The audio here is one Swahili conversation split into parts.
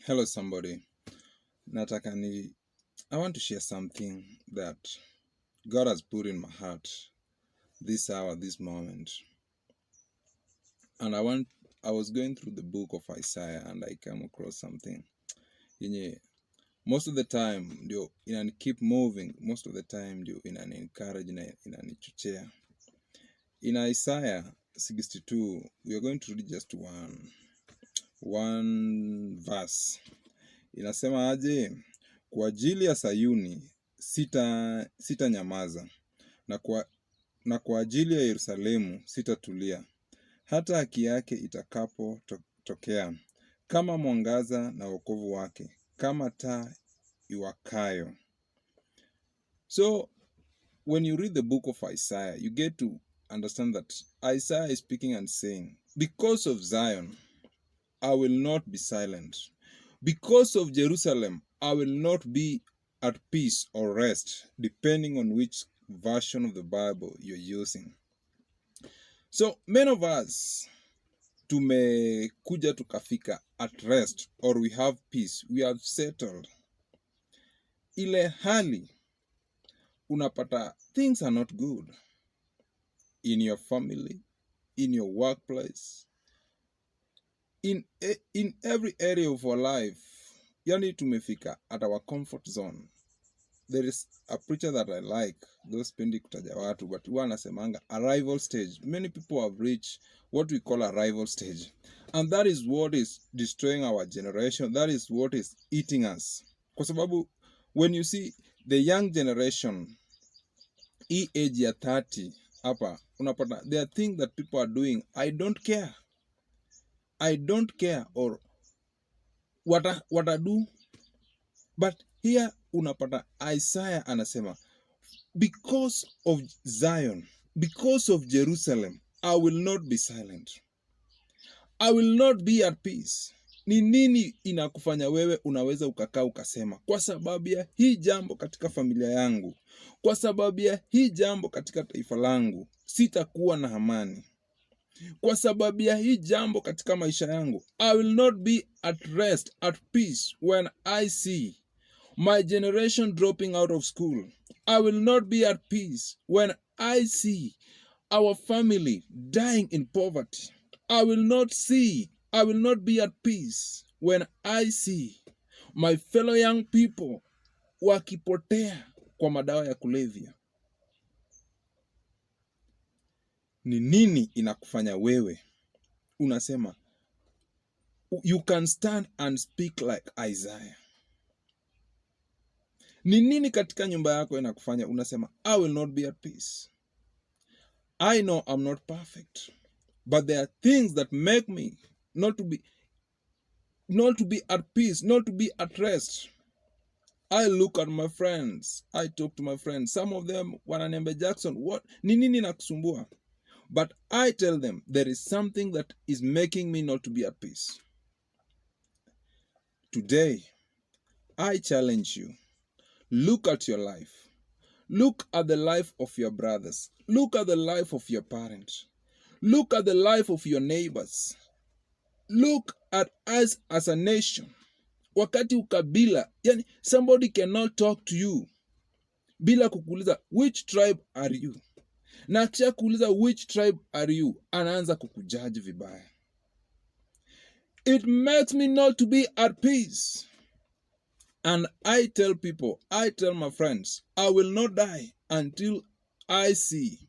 Hello, somebody. I want to share something that God has put in my heart this hour, this moment. And I was going through the book of Isaiah and I came across something. Most of the time, ndio keep moving. Most of the time, ndio encourage na inanichochea. In Isaiah 62, we are going to read just one verse. Inasema aje? Kwa ajili ya Sayuni sita nyamaza, na kwa ajili ya Yerusalemu sitatulia, hata haki yake itakapotokea, kama mwangaza na wokovu wake, kama taa iwakayo. So when you read the book of Isaiah, you get to understand that Isaiah is speaking and saying, because of Zion, I will not be silent. Because of Jerusalem, I will not be at peace or rest, depending on which version of the Bible you're using. So many of us tumekuja tukafika at rest, or we have peace, we have settled. Ile hali unapata things are not good in your family, in your workplace, in every area of our life. Yani tumefika at our comfort zone. There is a preacher that I like, those spendi kutaja watu, but huwa anasemanga arrival stage. Many people have reached what we call arrival stage, and that is what is destroying our generation. That is what is eating us. Kwa sababu when you see the young generation, hii age ya 30 hapa, unapata there are things that people are doing. I don't care or what I do. But here unapata Isaiah anasema, because of Zion, because of Jerusalem, I will not be silent. I will not be at peace. Ni nini inakufanya wewe unaweza ukakaa ukasema, kwa sababu ya hii jambo katika familia yangu, kwa sababu ya hii jambo katika taifa langu, sitakuwa na amani. Kwa sababu ya hii jambo katika maisha yangu, I will not be at rest, at peace when I see my generation dropping out of school. I will not be at peace when I see our family dying in poverty. I will not be at peace when I see my fellow young people wakipotea kwa madawa ya kulevya. Ni nini inakufanya wewe unasema you can stand and speak like Isaiah? Ni nini katika nyumba yako inakufanya unasema I will not be at peace? I know I'm not perfect, but there are things that make me not to be at peace, not to be at rest. I look at my friends, I talk to my friends. Some of them wananiambia, Jackson, what ni nini nakusumbua? But I tell them there is something that is making me not to be at peace. Today, I challenge you. Look at your life. Look at the life of your brothers. Look at the life of your parents. Look at the life of your neighbors. Look at us as a nation. Wakati ukabila, yani somebody cannot talk to you bila kukuuliza which tribe are you? Na akisha kuuliza which tribe are you, anaanza kukujaji vibaya. It makes me not to be at peace. And I tell my friends, I will not die until I see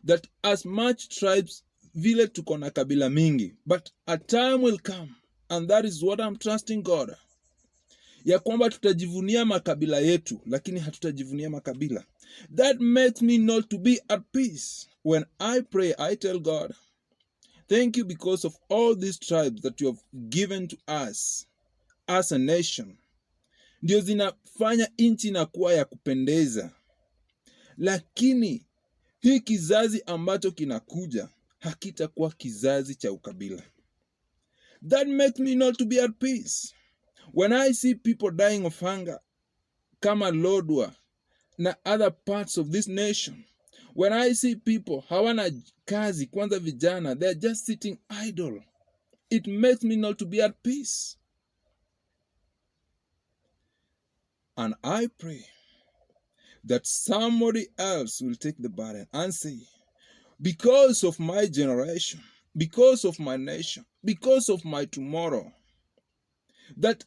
that as much tribes vile tuko na kabila mingi, but a time will come, and that is what I'm trusting God, ya kwamba tutajivunia makabila yetu, lakini hatutajivunia makabila. That makes me not to be at peace. When I pray, I tell God, thank you because of all these tribes that you have given to us as a nation. Ndio zinafanya nchi inakuwa ya kupendeza. Lakini hii kizazi ambacho kinakuja hakitakuwa kizazi cha ukabila. That makes me not to be at peace. When I see people dying of hunger, kama Lodwar na other parts of this nation, when I see people hawana kazi, kwanza vijana, they're just sitting idle, it makes me not to be at peace. And I pray that somebody else will take the burden and say, because of my generation, because of my nation, because of my tomorrow, that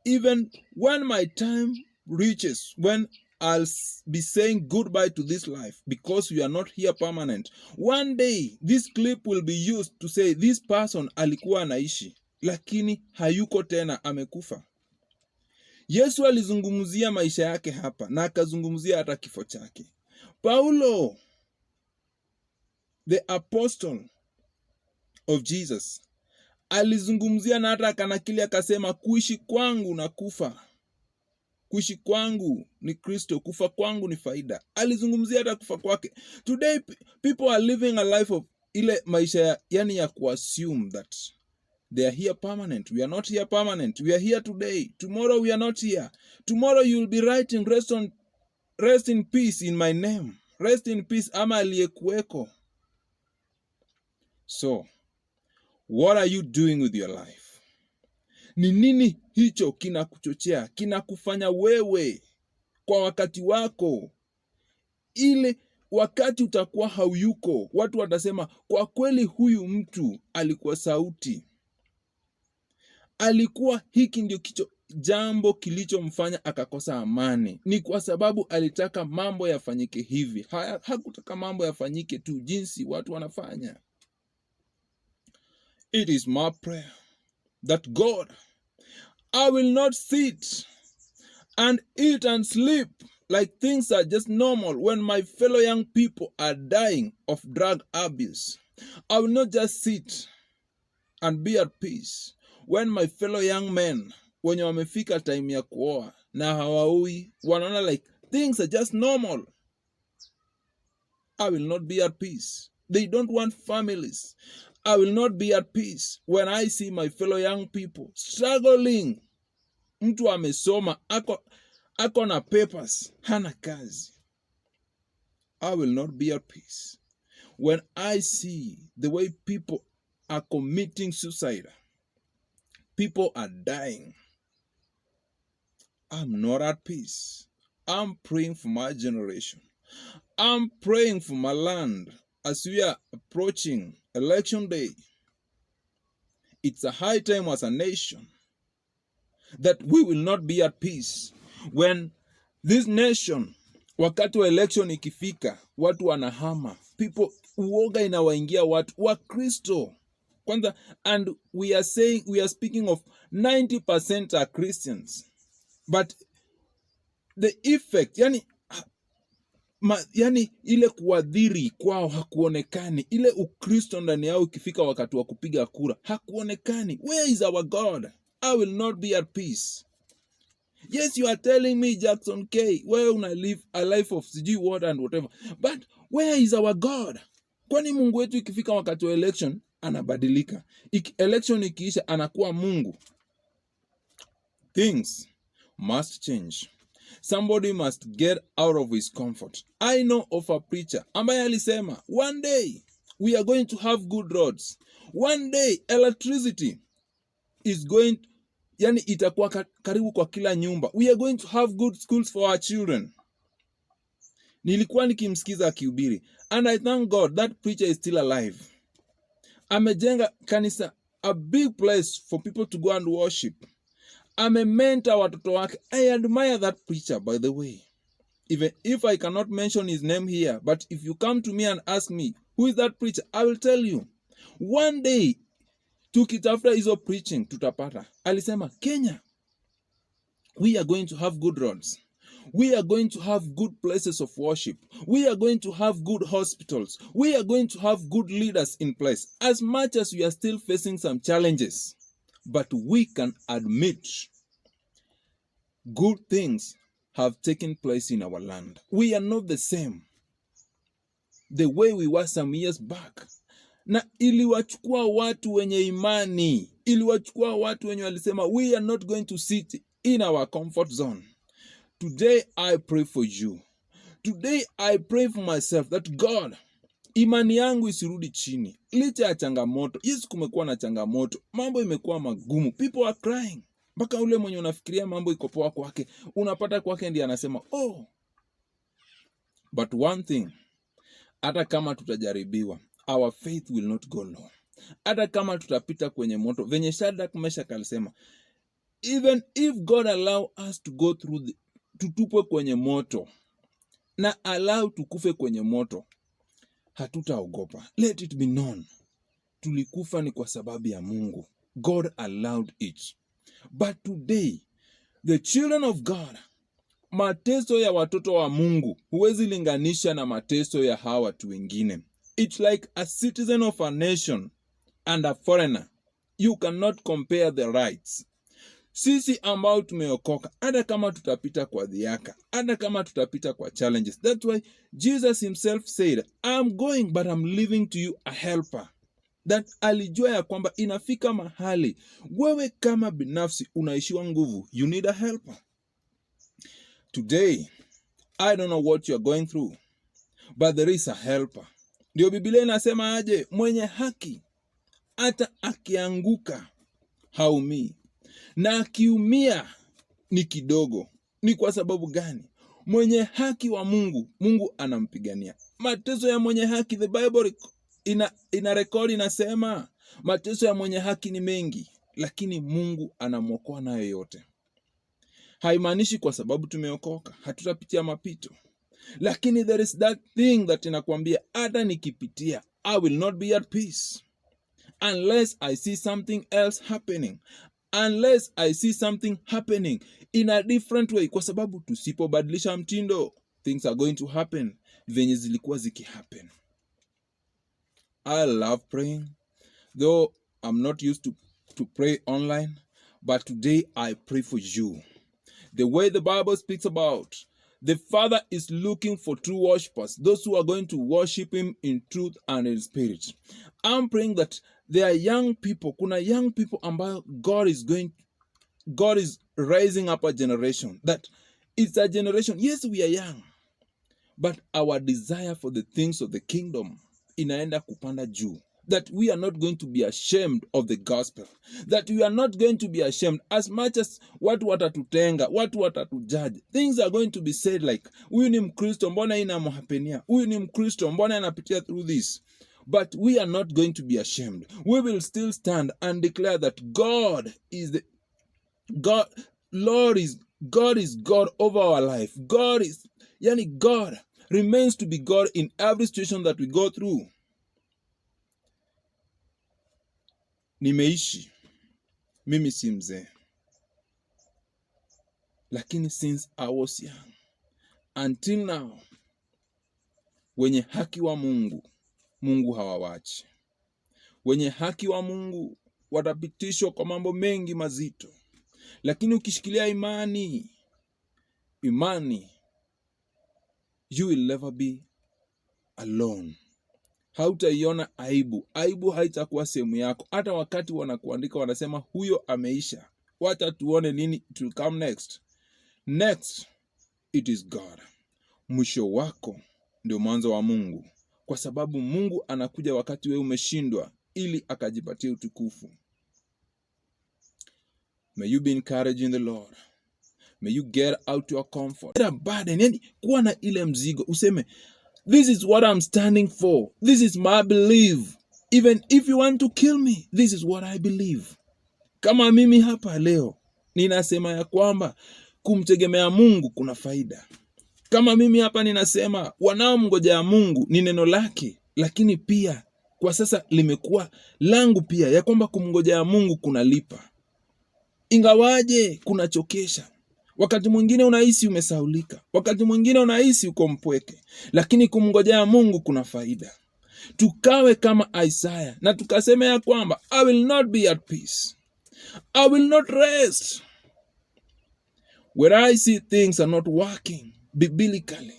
even when my time reaches, when I'll be saying goodbye to this life, because we are not here permanent, one day this clip will be used to say this person alikuwa anaishi lakini hayuko tena, amekufa. Yesu alizungumzia maisha yake hapa na akazungumzia hata kifo chake. Paulo, the apostle of Jesus, alizungumzia na hata akanakili akasema, kuishi kwangu na kufa, kuishi kwangu ni Kristo, kufa kwangu ni faida. Alizungumzia hata kufa kwake. Today people are living a life of ile maisha yani ya kuassume that they are here permanent. We are not here permanent. We are here today. Tomorrow we are not here. Tomorrow you will be writing rest in peace in my name. Rest in peace ama aliyekuweko. So, what are you doing with your life? Ni nini hicho kinakuchochea, kinakufanya wewe kwa wakati wako, ile wakati utakuwa hauyuko, watu watasema kwa kweli huyu mtu alikuwa sauti, alikuwa hiki ndio jambo kilichomfanya akakosa amani. Ni kwa sababu alitaka mambo yafanyike hivi, hakutaka mambo yafanyike tu jinsi watu wanafanya. It is my prayer that God, I will not sit and eat and sleep like things are just normal when my fellow young people are dying of drug abuse. I will not just sit and be at peace when my fellow young men, wenye wamefika time ya kuoa na hawaui, wanaona like things are just normal. I will not be at peace. They don't want families. I will not be at peace when I see my fellow young people struggling. Mtu amesoma, ako na papers, hana kazi. I will not be at peace when I see the way people are committing suicide. People are dying. I'm not at peace. I'm praying for my generation. I'm praying for my land as we are approaching election day. It's a high time as a nation that we will not be at peace when this nation, wakati wa election ikifika, watu wanahama, people, uoga inawaingia watu wa Kristo kwanza, and we are speaking of 90% are Christians, but the effect, yani ile kuadhiri kwao hakuonekani, ile Ukristo ndani yao ikifika wakati wa kupiga kura hakuonekani. Where is our God? I will not be at peace. Yes, you are telling me, Jackson K, wewe una live a life of sijui what and whatever, but where is our God? Kwani Mungu wetu ikifika wakati wa election anabadilika? Election ikiisha anakuwa Mungu? Things must change. Somebody must get out of his comfort. I know of a preacher ambaye alisema, one day we are going to have good roads. One day electricity is going, itakuwa karibu kwa kila nyumba. We are going to have good schools for our children. Nilikuwa nikimsikiza akihubiri, and I thank God that preacher is still alive. Amejenga kanisa, a big place for people to go and worship. Amementa watoto wake. I admire that preacher, by the way. Even if I cannot mention his name here, but if you come to me and ask me, who is that preacher? I will tell you. One day, tukitafuta hizo preaching, tutapata. Alisema, Kenya, we are going to have good roads. We are going to have good places of worship. We are going to have good hospitals. We are going to have good leaders in place. As much as we are still facing some challenges, but we can admit good things have taken place in our land. We are not the same the way we were some years back. Na iliwachukua watu wenye imani, iliwachukua watu wenye walisema, we are not going to sit in our comfort zone. Today I pray for you. Today I pray for myself that God, imani yangu isirudi chini. Licha ya changamoto, yes kumekuwa na changamoto, mambo imekuwa magumu, people are crying. Mpaka ule mwenye unafikiria mambo iko poa kwake, unapata kwake ndiye anasema, oh. But one thing, hata kama tutajaribiwa, our faith will not go low. Hata kama tutapita kwenye moto, venye Shadrach, Meshach alisema, even if God allow us to go through tutupwe kwenye moto na allow tukufe kwenye moto, hatutaogopa. Let it be known, tulikufa ni kwa sababu ya Mungu. God allowed it. But today, the children of God, mateso ya watoto wa Mungu huwezi linganisha na mateso ya hawa watu wengine. It's like a citizen of a nation and a foreigner. You cannot compare the rights. Sisi ambao tumeokoka, hata kama tutapita kwa dhihaka, hata kama tutapita kwa challenges. That's why Jesus himself said, I'm going but I'm leaving to you a helper. That alijua ya kwamba inafika mahali wewe kama binafsi unaishiwa nguvu. You need a helper. Today, I don't know what you're going through, but there is a helper. Ndio Biblia inasema aje, mwenye haki hata akianguka haumii, na akiumia ni kidogo. Ni kwa sababu gani? Mwenye haki wa Mungu, Mungu anampigania. Mateso ya mwenye haki, the Bible ina rekodi inasema, mateso ya mwenye haki ni mengi, lakini Mungu anamwokoa nayo yote. Haimaanishi kwa sababu tumeokoka hatutapitia mapito, lakini there is that thing that inakwambia, hata nikipitia, I will not be at peace unless I see something else happening, unless I see something happening in a different way. Kwa sababu tusipobadilisha mtindo, things are going to happen venye zilikuwa zikihappen. I love praying, though I'm not used to pray online, but today I pray for you. The way the Bible speaks about, the Father is looking for true worshipers, those who are going to worship him in truth and in spirit. I'm praying that there are young people, kuna young people ambayo God is raising up a generation, that it's a generation, yes, we are young, but our desire for the things of the kingdom inaenda kupanda juu. That we are not going to be ashamed of the gospel. That we are not going to be ashamed as much as watu watatutenga, watu watatujudge. Things are going to be said like, huyu ni Mkristo, mbona inamhapenia? Huyu ni Mkristo, mbona anapitia through this? But we are not going to be ashamed. We will still stand and declare that God is God over our life. God remains to be God in every situation that we go through. Nimeishi, mimi si mzee, lakini since I was young until now, wenye haki wa Mungu hawawachi. Wenye haki wa Mungu watapitishwa kwa mambo mengi mazito, lakini ukishikilia imani, you will never be alone. Hautaiona aibu haitakuwa sehemu yako. Hata wakati wanakuandika wanasema huyo ameisha, wacha tuone nini it will come next. It is God. Mwisho wako ndio mwanzo wa Mungu, kwa sababu Mungu anakuja wakati wewe umeshindwa ili akajipatie utukufu. May you be encouraged in the Lord. May you get out your comfort. Get a burden, yani kuwa na ile mzigo, useme, this is what I'm standing for. This is my belief. Even if you want to kill me, this is what I believe. Kama mimi hapa leo ninasema ya kwamba kumtegemea Mungu kuna faida. Kama mimi hapa ninasema wanaomngojea Mungu ni neno lake, lakini pia kwa sasa limekuwa langu pia ya kwamba kumngojea Mungu kunalipa. Ingawaje kunachokesha. Wakati mwingine unahisi umesaulika, wakati mwingine unahisi uko mpweke, lakini kumngojea Mungu kuna faida. Tukawe kama Isaiah na tukasema ya kwamba I will not be at peace, I will not rest when I see things are not working biblically,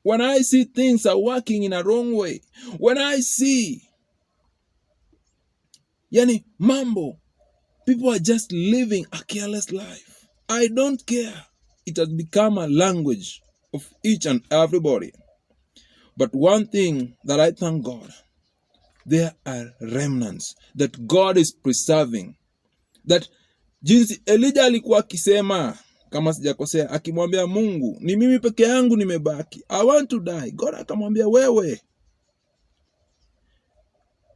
when I see things are working in a wrong way, when I see mambo, people are just living a careless life. I don't care. It has become a language of each and everybody. But one thing that I thank God, there are remnants that God is preserving. That Jinsi Elijah alikuwa akisema, kama sijakosea, akimwambia Mungu, ni mimi peke yangu nimebaki, I want to die. God akamwambia, wewe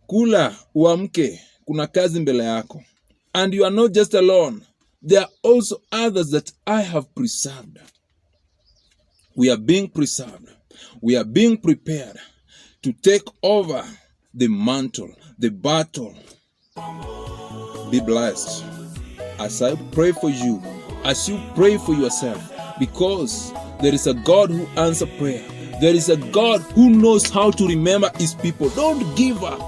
kula uamke, kuna kazi mbele yako. And you are not just alone, there are also others that I have preserved. We are being preserved. We are being prepared to take over the mantle, the battle. Be blessed as I pray for you, as you pray for yourself, because there is a God who answers prayer. There is a God who knows how to remember his people. Don't give up.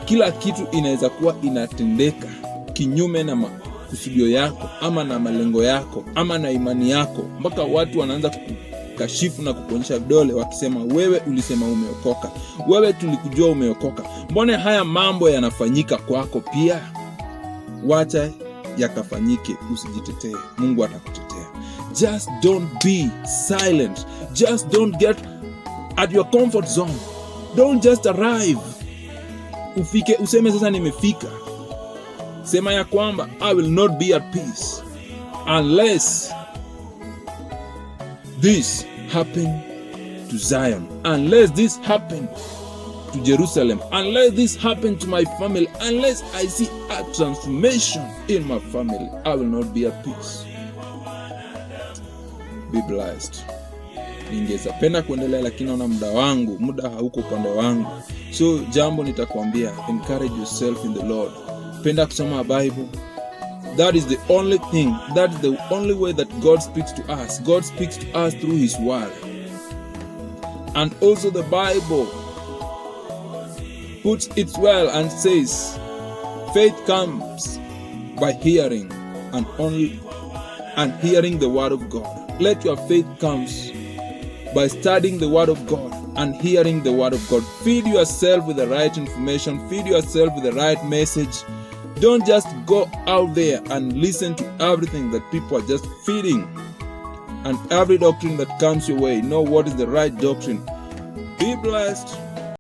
Kila kitu inaweza kuwa inatendeka kinyume na makusudio yako, ama na malengo yako, ama na imani yako, mpaka watu wanaanza kukashifu na kukuonyesha vidole wakisema, wewe ulisema umeokoka, wewe tulikujua umeokoka, mbona haya mambo yanafanyika kwako pia? Wacha yakafanyike, usijitetee, Mungu atakutetea. Just don't be silent. Just don't get at your comfort zone. Don't just arrive. Ufike useme sasa nimefika. Sema ya kwamba I will not be at peace unless this happen to Zion, unless this happen to Jerusalem, unless this happen to my family, unless I see a transformation in my family, I will not be at peace. Be blessed. Ningeza penda kuendelea, lakini naona muda hauko upande wangu. So jambo nitakwambia, encourage yourself in the Lord. Penda kusoma Bible. That is the only thing, that is the only way that God speaks to us. God speaks to us through his word. And also the Bible puts it well and says, faith comes by hearing, and hearing the word of God. Let your faith comes by studying the word of God and hearing the word of God. Feed yourself with the right information. Feed yourself with the right message. Don't just go out there and listen to everything that people are just feeding, and every doctrine that comes your way. Know what is the right doctrine. Be blessed.